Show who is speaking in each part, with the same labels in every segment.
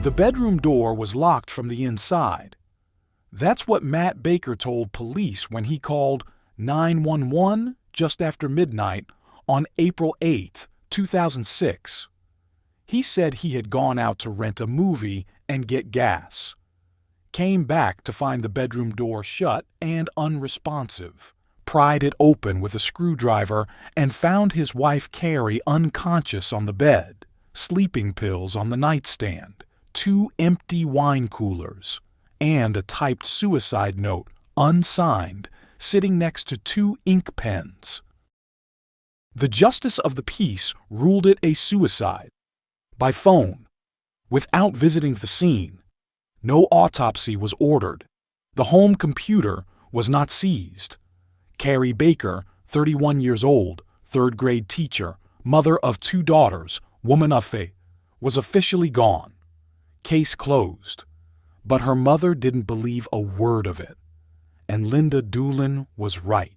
Speaker 1: The bedroom door was locked from the inside. That's what Matt Baker told police when he called 911 just after midnight on April 8, 2006. He said he had gone out to rent a movie and get gas. Came back to find the bedroom door shut and unresponsive. Pried it open with a screwdriver and found his wife Carrie unconscious on the bed, sleeping pills on the nightstand, 2 empty wine coolers, and a typed suicide note, unsigned, sitting next to 2 ink pens. The justice of the peace ruled it a suicide. By phone, without visiting the scene. No autopsy was ordered. The home computer was not seized. Carrie Baker, 31 years old, 3rd grade teacher, mother of 2 daughters, woman of faith, was officially gone. Case closed. But her mother didn't believe a word of it. And Linda Doolin was right.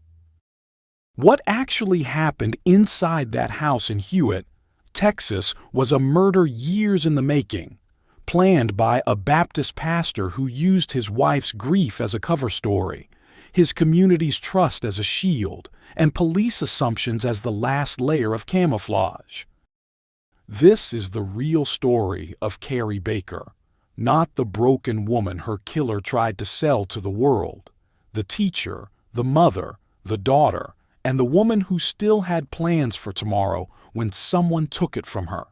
Speaker 1: What actually happened inside that house in Hewitt, Texas, was a murder years in the making, planned by a Baptist pastor who used his wife's grief as a cover story, his community's trust as a shield, and police assumptions as the last layer of camouflage. This is the real story of Carrie Baker, not the broken woman her killer tried to sell to the world, the teacher, the mother, the daughter, and the woman who still had plans for tomorrow when someone took it from her.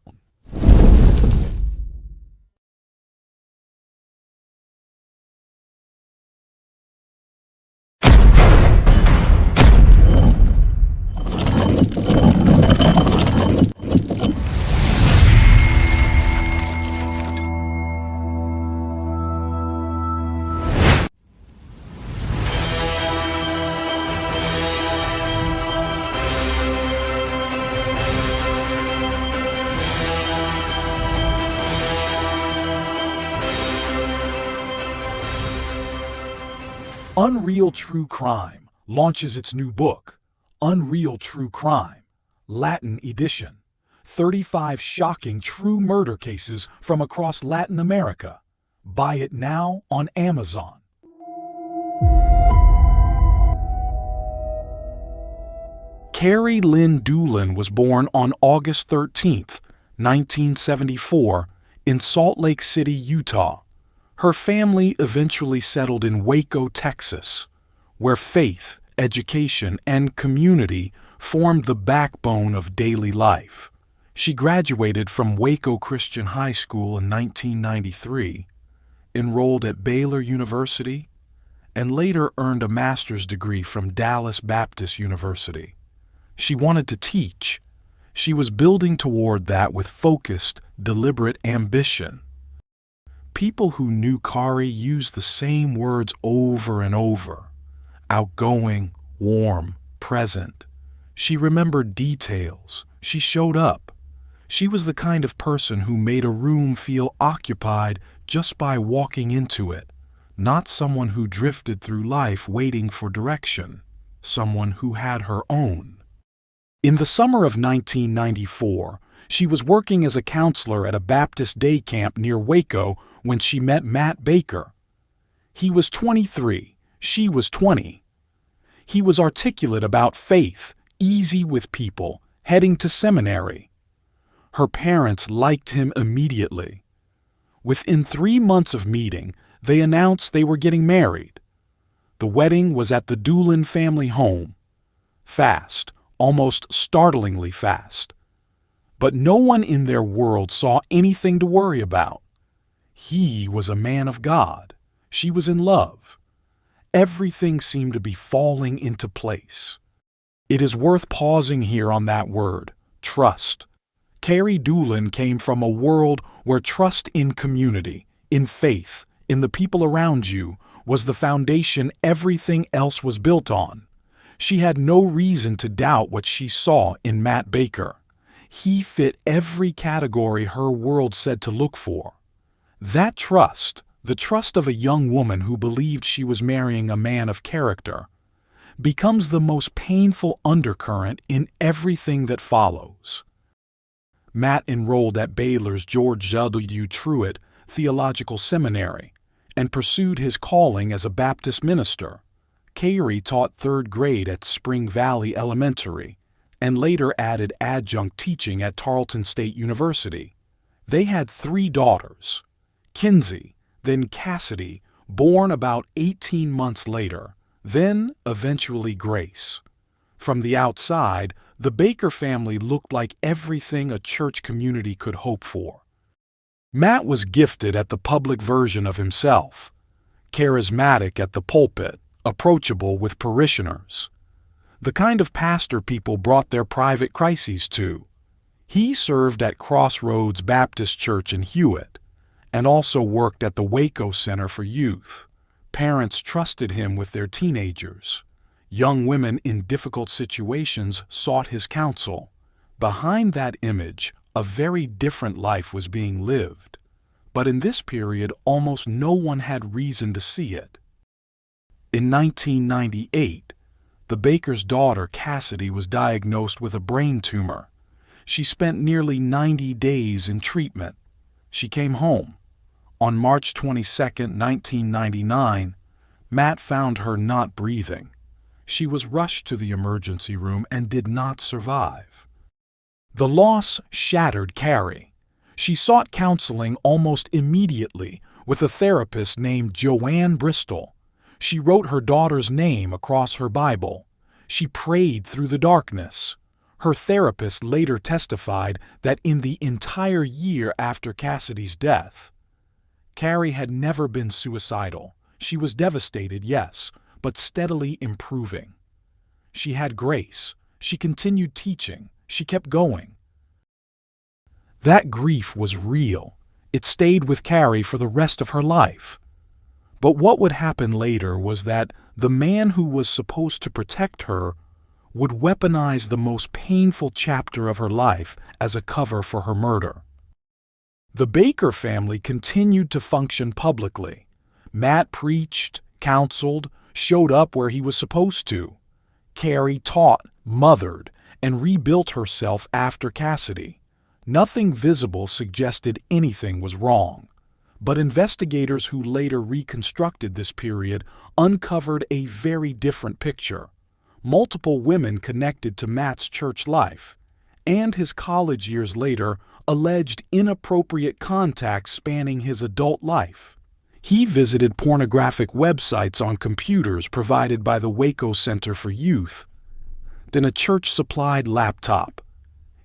Speaker 1: Unreal True Crime launches its new book, Unreal True Crime, Latin edition. 35 shocking true murder cases from across Latin America. Buy it now on Amazon. Carrie Lynn Doolin was born on August 13, 1974, in Salt Lake City, Utah. Her family eventually settled in Waco, Texas, where faith, education, and community formed the backbone of daily life. She graduated from Waco Christian High School in 1993, enrolled at Baylor University, and later earned a master's degree from Dallas Baptist University. She wanted to teach. She was building toward that with focused, deliberate ambition. People who knew Carrie used the same words over and over. Outgoing, warm, present. She remembered details. She showed up. She was the kind of person who made a room feel occupied just by walking into it, not someone who drifted through life waiting for direction, someone who had her own. In the summer of 1994, she was working as a counselor at a Baptist day camp near Waco when she met Matt Baker. He was 23, she was 20. He was articulate about faith, easy with people, heading to seminary. Her parents liked him immediately. Within 3 months of meeting, they announced they were getting married. The wedding was at the Doolin family home. Fast, almost startlingly fast. But no one in their world saw anything to worry about. He was a man of God. She was in love. Everything seemed to be falling into place. It is worth pausing here on that word, trust. Carrie Doolin came from a world where trust in community, in faith, in the people around you, was the foundation everything else was built on. She had no reason to doubt what she saw in Matt Baker. He fit every category her world said to look for. That trust, the trust of a young woman who believed she was marrying a man of character, becomes the most painful undercurrent in everything that follows. Matt enrolled at Baylor's George W. Truett, Theological Seminary and pursued his calling as a Baptist minister. Carey taught third grade at Spring Valley Elementary and later added adjunct teaching at Tarleton State University. They had 3 daughters, Kinsey, then Cassidy, born about 18 months later, then eventually Grace. From the outside, the Baker family looked like everything a church community could hope for. Matt was gifted at the public version of himself, charismatic at the pulpit, approachable with parishioners. The kind of pastor people brought their private crises to. He served at Crossroads Baptist Church in Hewitt and also worked at the Waco Center for Youth. Parents trusted him with their teenagers. Young women in difficult situations sought his counsel. Behind that image, a very different life was being lived. But in this period, almost no one had reason to see it. In 1998, the baker's daughter Cassidy was diagnosed with a brain tumor. She spent nearly 90 days in treatment. She came home. On March 22, 1999, Matt found her not breathing. She was rushed to the emergency room and did not survive. The loss shattered Carey. She sought counseling almost immediately with a therapist named Joanne Bristol. She wrote her daughter's name across her Bible. She prayed through the darkness. Her therapist later testified that in the entire year after Cassidy's death, Carey had never been suicidal. She was devastated, yes, but steadily improving. She had grace. She continued teaching. She kept going. That grief was real. It stayed with Carey for the rest of her life. But what would happen later was that the man who was supposed to protect her would weaponize the most painful chapter of her life as a cover for her murder. The Baker family continued to function publicly. Matt preached, counseled, showed up where he was supposed to. Carey taught, mothered, and rebuilt herself after Cassidy. Nothing visible suggested anything was wrong. But investigators who later reconstructed this period uncovered a very different picture. Multiple women connected to Matt's church life, and his college years later alleged inappropriate contacts spanning his adult life. He visited pornographic websites on computers provided by the Waco Center for Youth, then a church-supplied laptop.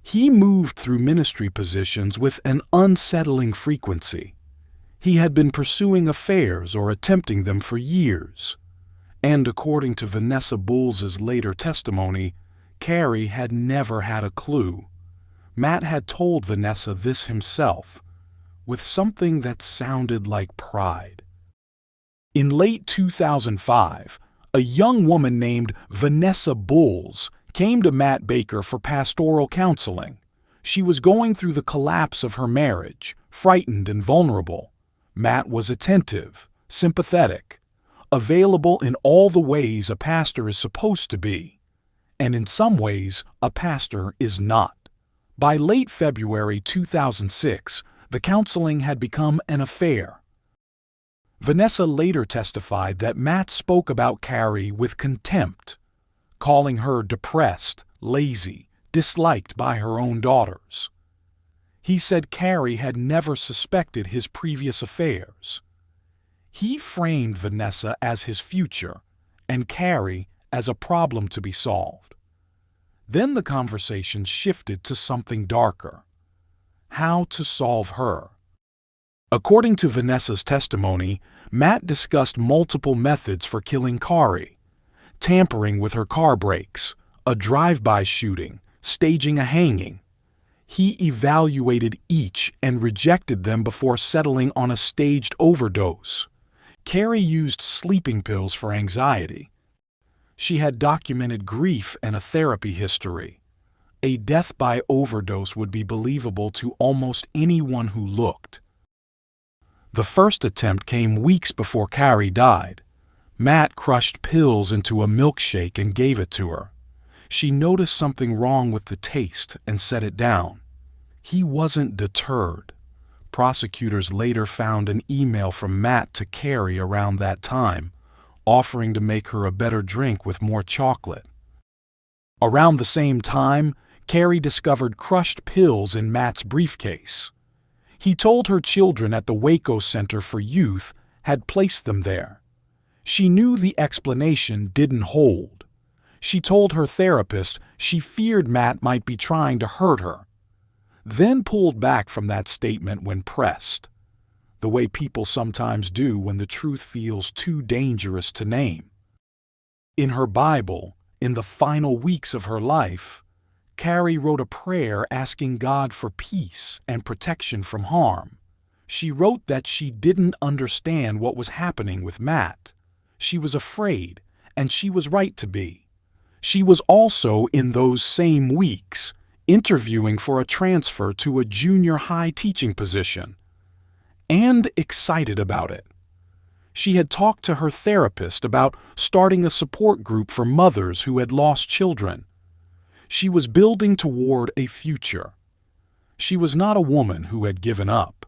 Speaker 1: He moved through ministry positions with an unsettling frequency. He had been pursuing affairs or attempting them for years. And according to Vanessa Bulls's later testimony, Carey had never had a clue. Matt had told Vanessa this himself, with something that sounded like pride. In late 2005, a young woman named Vanessa Bulls came to Matt Baker for pastoral counseling. She was going through the collapse of her marriage, frightened and vulnerable. Matt was attentive, sympathetic, available in all the ways a pastor is supposed to be, and in some ways a pastor is not. By late February 2006, the counseling had become an affair. Vanessa later testified that Matt spoke about Carey with contempt, calling her depressed, lazy, disliked by her own daughters. He said Carey had never suspected his previous affairs. He framed Vanessa as his future and Carey as a problem to be solved. Then the conversation shifted to something darker: how to solve her. According to Vanessa's testimony, Matt discussed multiple methods for killing Carey: tampering with her car brakes, a drive-by shooting, staging a hanging. He evaluated each and rejected them before settling on a staged overdose. Carey used sleeping pills for anxiety. She had documented grief and a therapy history. A death by overdose would be believable to almost anyone who looked. The first attempt came weeks before Carey died. Matt crushed pills into a milkshake and gave it to her. She noticed something wrong with the taste and set it down. He wasn't deterred. Prosecutors later found an email from Matt to Carrie around that time, offering to make her a better drink with more chocolate. Around the same time, Carrie discovered crushed pills in Matt's briefcase. He told her children at the Waco Center for Youth had placed them there. She knew the explanation didn't hold. She told her therapist she feared Matt might be trying to hurt her, then pulled back from that statement when pressed, the way people sometimes do when the truth feels too dangerous to name. In her Bible, in the final weeks of her life, Carrie wrote a prayer asking God for peace and protection from harm. She wrote that she didn't understand what was happening with Matt. She was afraid, and she was right to be. She was also, in those same weeks, interviewing for a transfer to a junior high teaching position, and excited about it. She had talked to her therapist about starting a support group for mothers who had lost children. She was building toward a future. She was not a woman who had given up.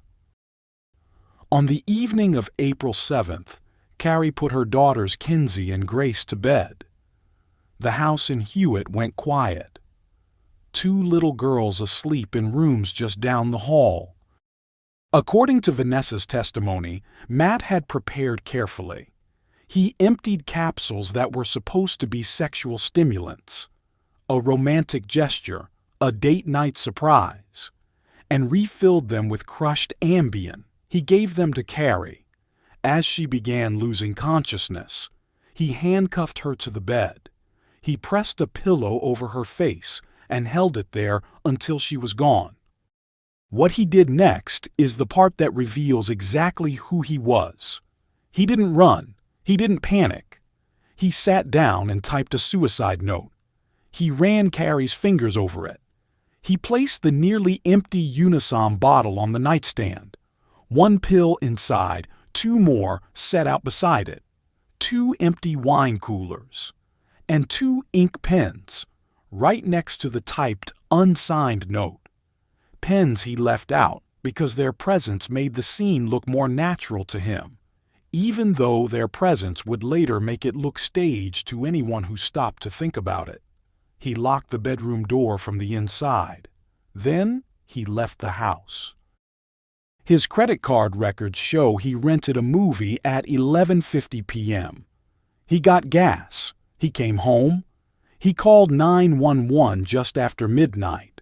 Speaker 1: On the evening of April 7th, Carrie put her daughters Kinsey and Grace to bed. The house in Hewitt went quiet. 2 little girls asleep in rooms just down the hall. According to Vanessa's testimony, Matt had prepared carefully. He emptied capsules that were supposed to be sexual stimulants, a romantic gesture, a date night surprise, and refilled them with crushed Ambien. He gave them to Carrie. As she began losing consciousness, he handcuffed her to the bed. He pressed a pillow over her face and held it there until she was gone. What he did next is the part that reveals exactly who he was. He didn't run. He didn't panic. He sat down and typed a suicide note. He ran Carrie's fingers over it. He placed the nearly empty Unisom bottle on the nightstand. 1 pill inside, 2 more set out beside it, 2 empty wine coolers, and 2 ink pens right next to the typed, unsigned note. Pens he left out because their presence made the scene look more natural to him, even though their presence would later make it look staged to anyone who stopped to think about it. He locked the bedroom door from the inside. Then he left the house. His credit card records show he rented a movie at 11:50 p.m. He got gas. He came home. He called 911 just after midnight,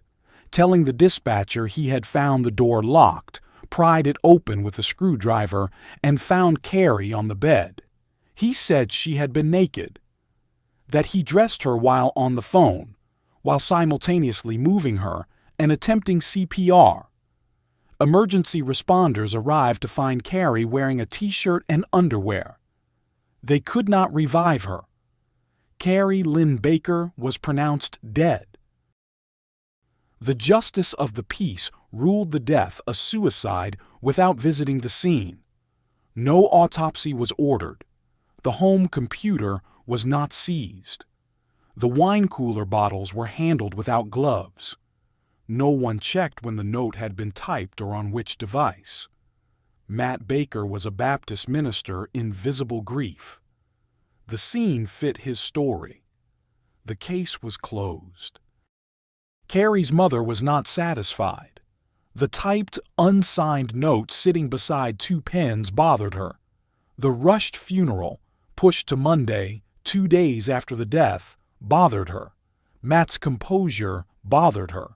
Speaker 1: telling the dispatcher he had found the door locked, pried it open with a screwdriver, and found Carrie on the bed. He said she had been naked, that he dressed her while on the phone, while simultaneously moving her and attempting CPR. Emergency responders arrived to find Carrie wearing a t-shirt and underwear. They could not revive her. Carrie Lynn Baker was pronounced dead. The justice of the peace ruled the death a suicide without visiting the scene. No autopsy was ordered. The home computer was not seized. The wine cooler bottles were handled without gloves. No one checked when the note had been typed or on which device. Matt Baker was a Baptist minister in visible grief. The scene fit his story. The case was closed. Carrie's mother was not satisfied. The typed, unsigned note sitting beside 2 pens bothered her. The rushed funeral, pushed to Monday, 2 days after the death, bothered her. Matt's composure bothered her.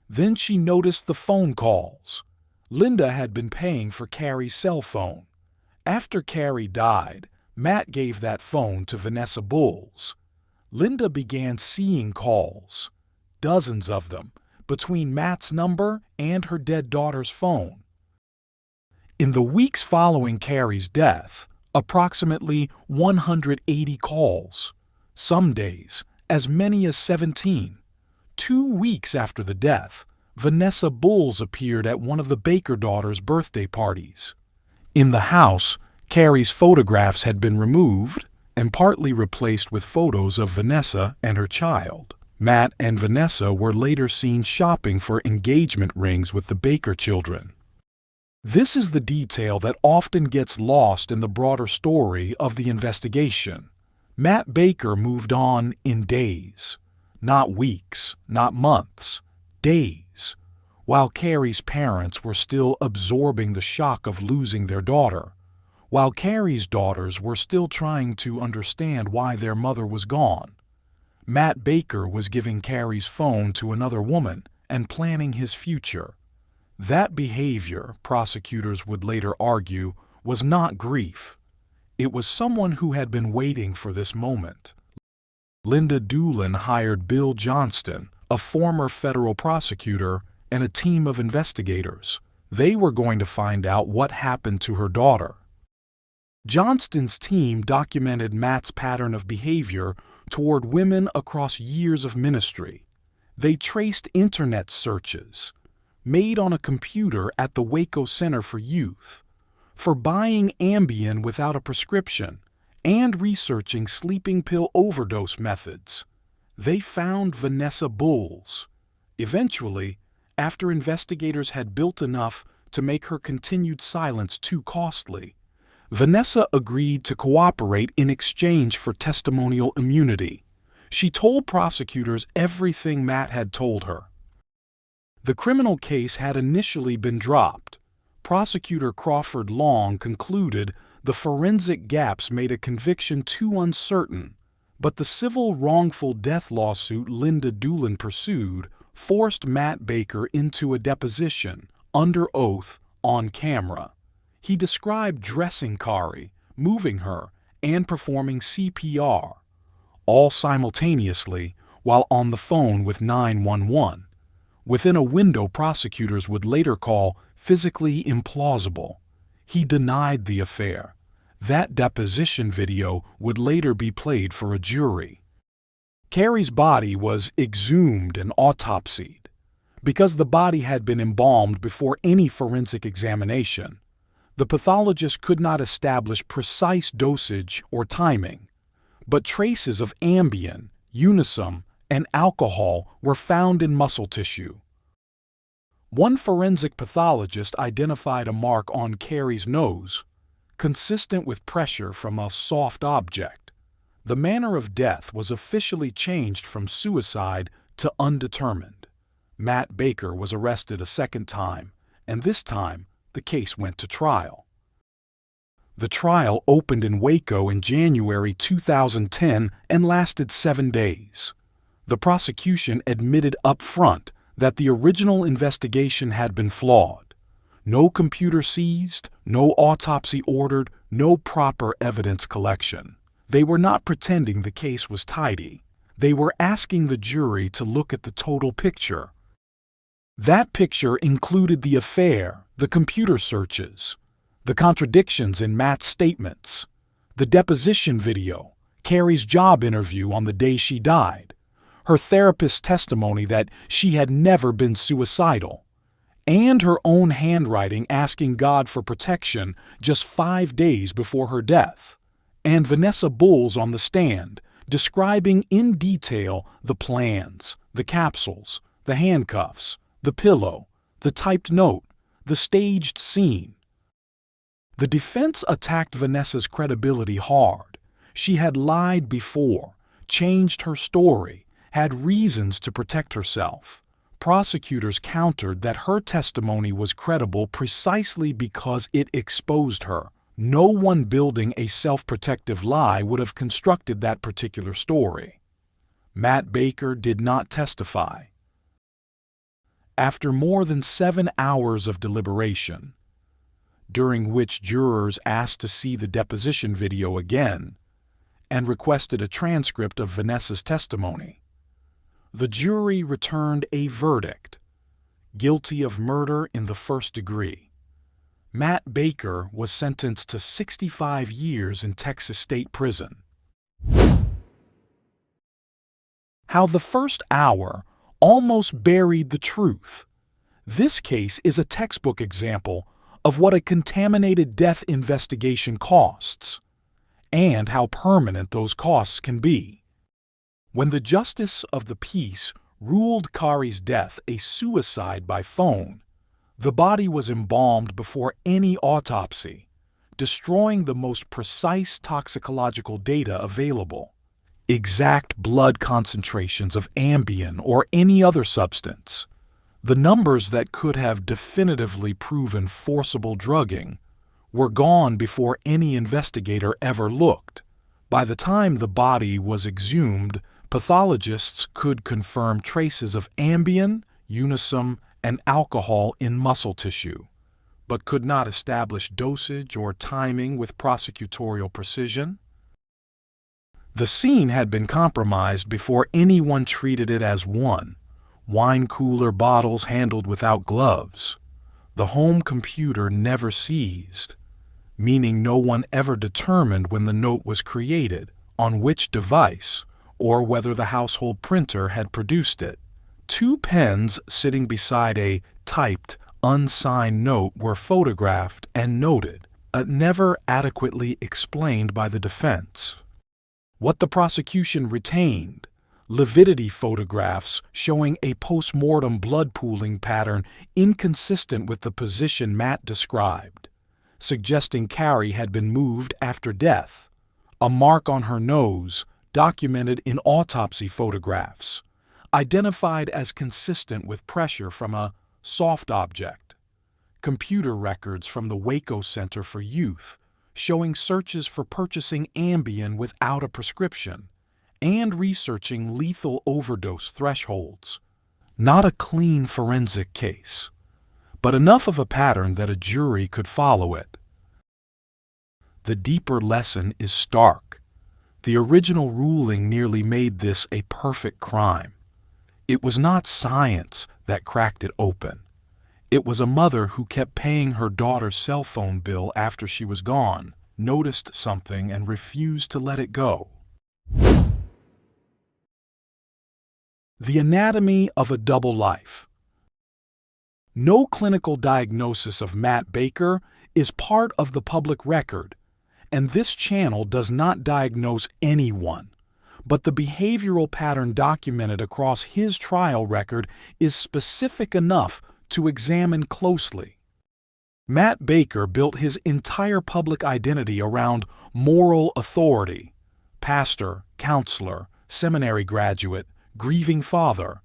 Speaker 1: Then she noticed the phone calls. Linda had been paying for Carrie's cell phone. After Carrie died, Matt gave that phone to Vanessa Bowles. Linda began seeing calls, dozens of them, between Matt's number and her dead daughter's phone. In the weeks following Carrie's death, approximately 180 calls. Some days, as many as 17. 2 weeks after the death, Vanessa Bowles appeared at one of the Baker daughters' birthday parties. In the house, Carrie's photographs had been removed and partly replaced with photos of Vanessa and her child. Matt and Vanessa were later seen shopping for engagement rings with the Baker children. This is the detail that often gets lost in the broader story of the investigation. Matt Baker moved on in days, not weeks, not months, days, while Carrie's parents were still absorbing the shock of losing their daughter, while Carrie's daughters were still trying to understand why their mother was gone. Matt Baker was giving Carrie's phone to another woman and planning his future. That behavior, prosecutors would later argue, was not grief. It was someone who had been waiting for this moment. Linda Doolin hired Bill Johnston, a former federal prosecutor, and a team of investigators. They were going to find out what happened to her daughter. Johnston's team documented Matt's pattern of behavior toward women across years of ministry. They traced internet searches made on a computer at the Waco Center for Youth, for buying Ambien without a prescription, and researching sleeping pill overdose methods. They found Vanessa Bowles. Eventually, after investigators had built enough to make her continued silence too costly, Vanessa agreed to cooperate in exchange for testimonial immunity. She told prosecutors everything Matt had told her. The criminal case had initially been dropped. Prosecutor Crawford Long concluded the forensic gaps made a conviction too uncertain, but the civil wrongful death lawsuit Linda Doolin pursued forced Matt Baker into a deposition, under oath, on camera. He described dressing Carrie, moving her, and performing CPR, all simultaneously while on the phone with 911, within a window prosecutors would later call physically implausible. He denied the affair. That deposition video would later be played for a jury. Carrie's body was exhumed and autopsied. Because the body had been embalmed before any forensic examination, the pathologist could not establish precise dosage or timing, but traces of Ambien, Unisum, and alcohol were found in muscle tissue. One forensic pathologist identified a mark on Carrie's nose, consistent with pressure from a soft object. The manner of death was officially changed from suicide to undetermined. Matt Baker was arrested a second time, and this time the case went to trial. The trial opened in Waco in January 2010 and lasted 7 days. The prosecution admitted up front that the original investigation had been flawed. No computer seized, no autopsy ordered, no proper evidence collection. They were not pretending the case was tidy. They were asking the jury to look at the total picture. That picture included the affair, the computer searches, the contradictions in Matt's statements, the deposition video, Carrie's job interview on the day she died, her therapist's testimony that she had never been suicidal, and her own handwriting asking God for protection just 5 days before her death, and Vanessa Bowles on the stand describing in detail the plans, the capsules, the handcuffs, the pillow, the typed note, the staged scene. The defense attacked Vanessa's credibility hard. She had lied before, changed her story, had reasons to protect herself. Prosecutors countered that her testimony was credible precisely because it exposed her. No one building a self-protective lie would have constructed that particular story. Matt Baker did not testify. After more than 7 hours of deliberation, during which jurors asked to see the deposition video again and requested a transcript of Vanessa's testimony, the jury returned a verdict: guilty of murder in the first degree. Matt Baker was sentenced to 65 years in Texas State Prison. How the first hour almost buried the truth. This case is a textbook example of what a contaminated death investigation costs, and how permanent those costs can be. When the justice of the peace ruled Carrie's death a suicide by phone, The body was embalmed before any autopsy, destroying the most precise toxicological data available. Exact blood concentrations of Ambien or any other substance. The numbers that could have definitively proven forcible drugging were gone before any investigator ever looked. By the time the body was exhumed, pathologists could confirm traces of Ambien, unisum, and alcohol in muscle tissue, but could not establish dosage or timing with prosecutorial precision. The scene had been compromised before anyone treated it as one. Wine cooler bottles handled without gloves. The home computer never seized, meaning no one ever determined when the note was created, on which device, or whether the household printer had produced it. 2 pens sitting beside a typed, unsigned note were photographed and noted, but never adequately explained by the defense. What the prosecution retained: lividity photographs showing a post-mortem blood pooling pattern inconsistent with the position Matt described, suggesting Carrie had been moved after death. A mark on her nose, documented in autopsy photographs, identified as consistent with pressure from a soft object. Computer records from the Waco Center for Youth showing searches for purchasing Ambien without a prescription and researching lethal overdose thresholds. Not a clean forensic case, but enough of a pattern that a jury could follow it. The deeper lesson is stark. The original ruling nearly made this a perfect crime. It was not science that cracked it open. It was a mother who kept paying her daughter's cell phone bill after she was gone, noticed something, and refused to let it go. The anatomy of a double life. No clinical diagnosis of Matt Baker is part of the public record, and this channel does not diagnose anyone. But the behavioral pattern documented across his trial record is specific enough to examine closely. Matt Baker built his entire public identity around moral authority: pastor, counselor, seminary graduate, grieving father.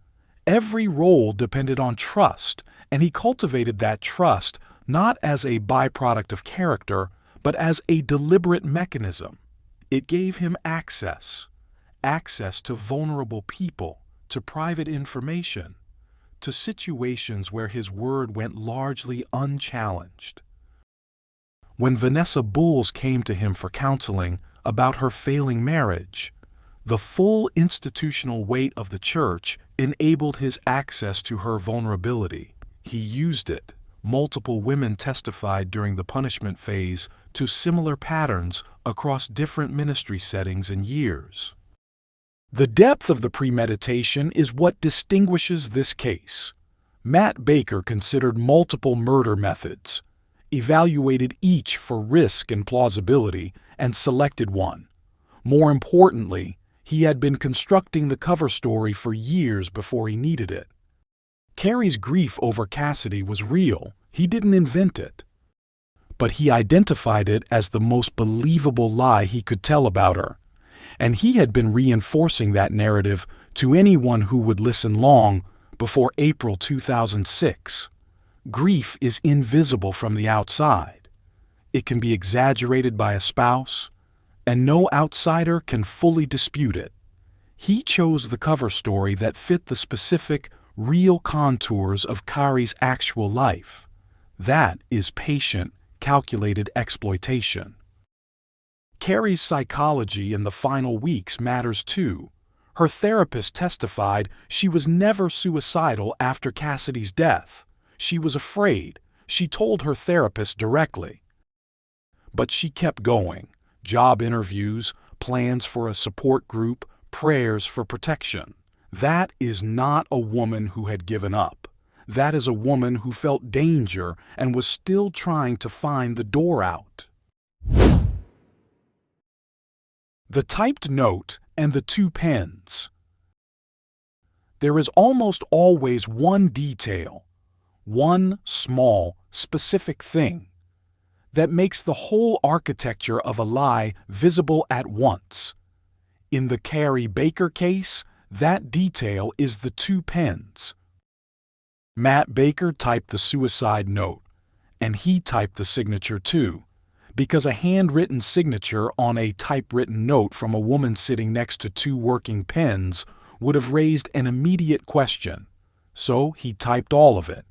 Speaker 1: Every role depended on trust, and he cultivated that trust not as a byproduct of character, but as a deliberate mechanism. It gave him access to vulnerable people, to private information, to situations where his word went largely unchallenged. When Vanessa Bulls came to him for counseling about her failing marriage, the full institutional weight of the church enabled his access to her vulnerability. He used it. Multiple women testified during the punishment phase to similar patterns across different ministry settings and years. The depth of the premeditation is what distinguishes this case. Matt Baker considered multiple murder methods, evaluated each for risk and plausibility, and selected one. More importantly, he had been constructing the cover story for years before he needed it. Carrie's grief over Cassidy was real. He didn't invent it. But he identified it as the most believable lie he could tell about her. And he had been reinforcing that narrative to anyone who would listen long before April 2006. Grief is invisible from the outside. It can be exaggerated by a spouse, and no outsider can fully dispute it. He chose the cover story that fit the specific, real contours of Carrie's actual life. That is patient, calculated exploitation. Carrie's psychology in the final weeks matters too. Her therapist testified she was never suicidal after Cassidy's death. She was afraid. She told her therapist directly. But she kept going. Job interviews, plans for a support group, prayers for protection. That is not a woman who had given up. That is a woman who felt danger and was still trying to find the door out. The typed note and the 2 pens. There is almost always one detail, one small, specific thing that makes the whole architecture of a lie visible at once. In the Carrie Baker case, that detail is the 2 pens. Matt Baker typed the suicide note, and he typed the signature too, because a handwritten signature on a typewritten note from a woman sitting next to 2 working pens would have raised an immediate question. So he typed all of it.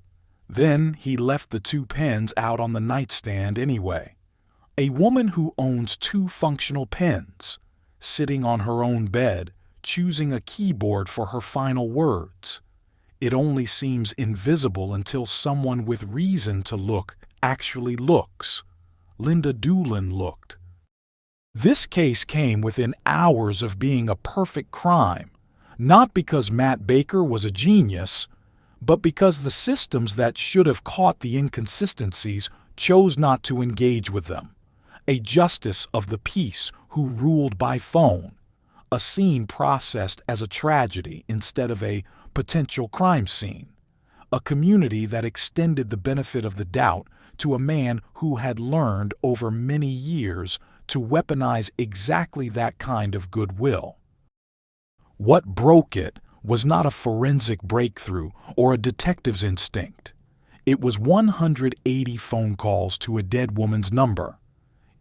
Speaker 1: Then he left the 2 pens out on the nightstand anyway. A woman who owns 2 functional pens, sitting on her own bed, choosing a keyboard for her final words. It only seems invisible until someone with reason to look actually looks. Linda Doolin looked. This case came within hours of being a perfect crime, not because Matt Baker was a genius, but because the systems that should have caught the inconsistencies chose not to engage with them. A justice of the peace who ruled by phone, a scene processed as a tragedy instead of a potential crime scene, a community that extended the benefit of the doubt to a man who had learned over many years to weaponize exactly that kind of goodwill. What broke it was not a forensic breakthrough or a detective's instinct. It was 180 phone calls to a dead woman's number.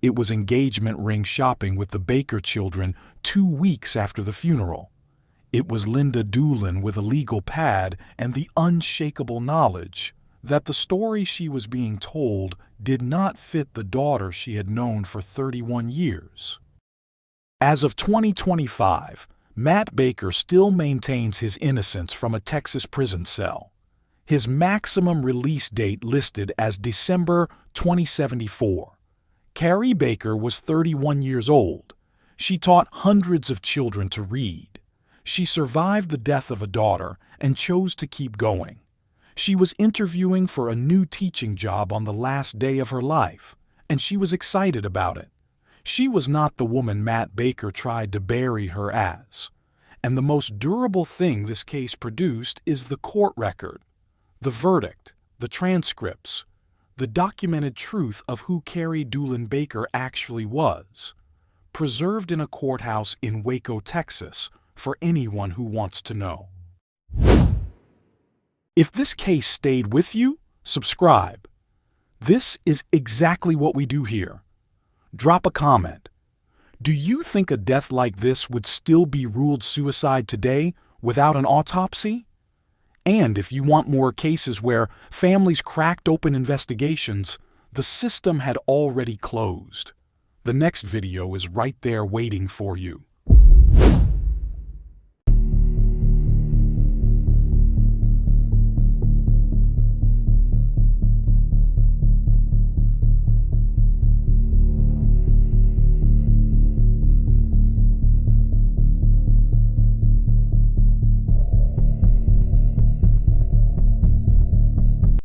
Speaker 1: It was engagement ring shopping with the Baker children 2 weeks after the funeral. It was Linda Doolin with a legal pad and the unshakable knowledge that the story she was being told did not fit the daughter she had known for 31 years. As of 2025, Matt Baker still maintains his innocence from a Texas prison cell. His maximum release date listed as December 2074. Carrie Baker was 31 years old. She taught hundreds of children to read. She survived the death of a daughter and chose to keep going. She was interviewing for a new teaching job on the last day of her life, and she was excited about it. She was not the woman Matt Baker tried to bury her as. And the most durable thing this case produced is the court record, the verdict, the transcripts, the documented truth of who Carrie Doolin Baker actually was, preserved in a courthouse in Waco, Texas, for anyone who wants to know. If this case stayed with you, subscribe. This is exactly what we do here. Drop a comment. Do you think a death like this would still be ruled suicide today without an autopsy? And if you want more cases where families cracked open investigations, the system had already closed. The next video is right there waiting for you.